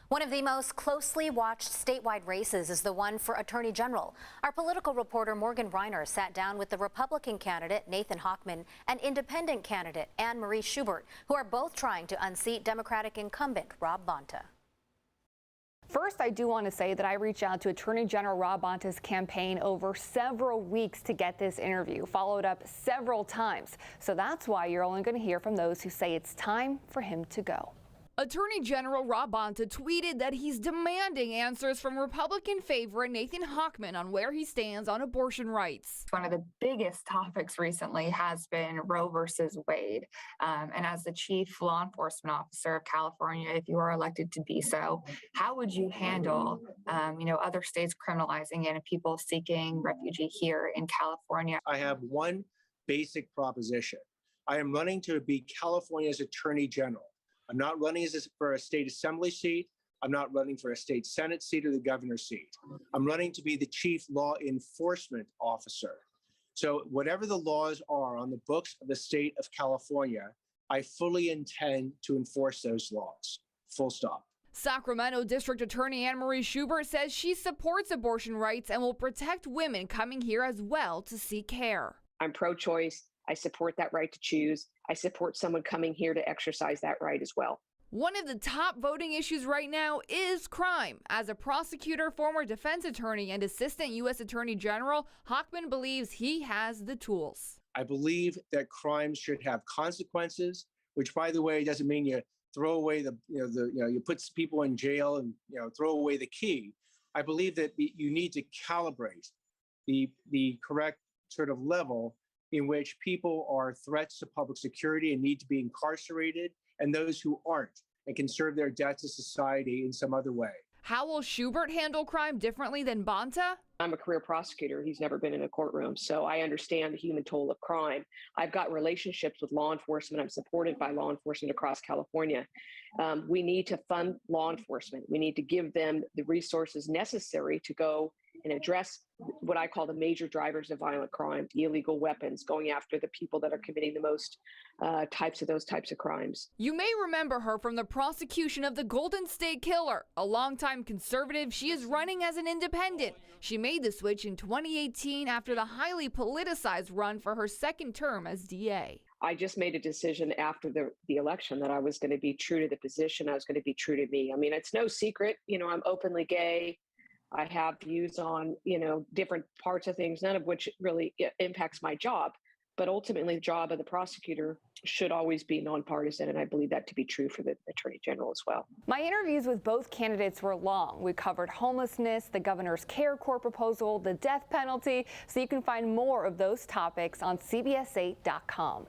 One of the most closely watched statewide races is the one for Attorney General. Our political reporter Morgan Reiner sat down with the Republican candidate Nathan Hochman and independent candidate Anne-Marie Schubert, who are both trying to unseat Democratic incumbent Rob Bonta. First, I do want to say that I reached out to Attorney General Rob Bonta's campaign over several weeks to get this interview, followed up several times. So that's why you're only going to hear from those who say it's time for him to go. Attorney General Rob Bonta tweeted that he's demanding answers from Republican favorite Nathan Hochman on where he stands on abortion rights. One of the biggest topics recently has been Roe versus Wade. And as the chief law enforcement officer of California, if you are elected to be so, how would you handle, other states criminalizing it and people seeking refugee here in California? I have one basic proposition. I am running to be California's Attorney General. I'm not running for a state assembly seat. I'm not running for a state Senate seat or the governor's seat. I'm running to be the chief law enforcement officer. So whatever the laws are on the books of the state of California, I fully intend to enforce those laws. Full stop. Sacramento District Attorney Anne-Marie Schubert says she supports abortion rights and will protect women coming here as well to seek care. I'm pro-choice. I support that right to choose. I support someone coming here to exercise that right as well. One of the top voting issues right now is crime. As a prosecutor, former defense attorney, and assistant U.S. Attorney General, Hochman believes he has the tools. I believe that crimes should have consequences, which, by the way, doesn't mean you throw away you put people in jail and throw away the key. I believe that you need to calibrate the correct sort of level in which people are threats to public security and need to be incarcerated, and those who aren't and can serve their debt to society in some other way. How will Schubert handle crime differently than Bonta? I'm a career prosecutor. He's never been in a courtroom, so I understand the human toll of crime. I've got relationships with law enforcement. I'm supported by law enforcement across California. We need to fund law enforcement. We need to give them the resources necessary to go and address what I call the major drivers of violent crime, the illegal weapons, going after the people that are committing the most types of crimes. You may remember her from the prosecution of the Golden State Killer. A longtime conservative, she is running as an independent. She made the switch in 2018 after the highly politicized run for her second term as DA. I just made a decision after the election that I was going to be true to the position. I was going to be true to me. I mean, it's no secret, I'm openly gay. I have views on, different parts of things, none of which really impacts my job. But ultimately, the job of the prosecutor should always be nonpartisan, and I believe that to be true for the Attorney General as well. My interviews with both candidates were long. We covered homelessness, the governor's CARE Corps proposal, the death penalty, so you can find more of those topics on CBS8.com.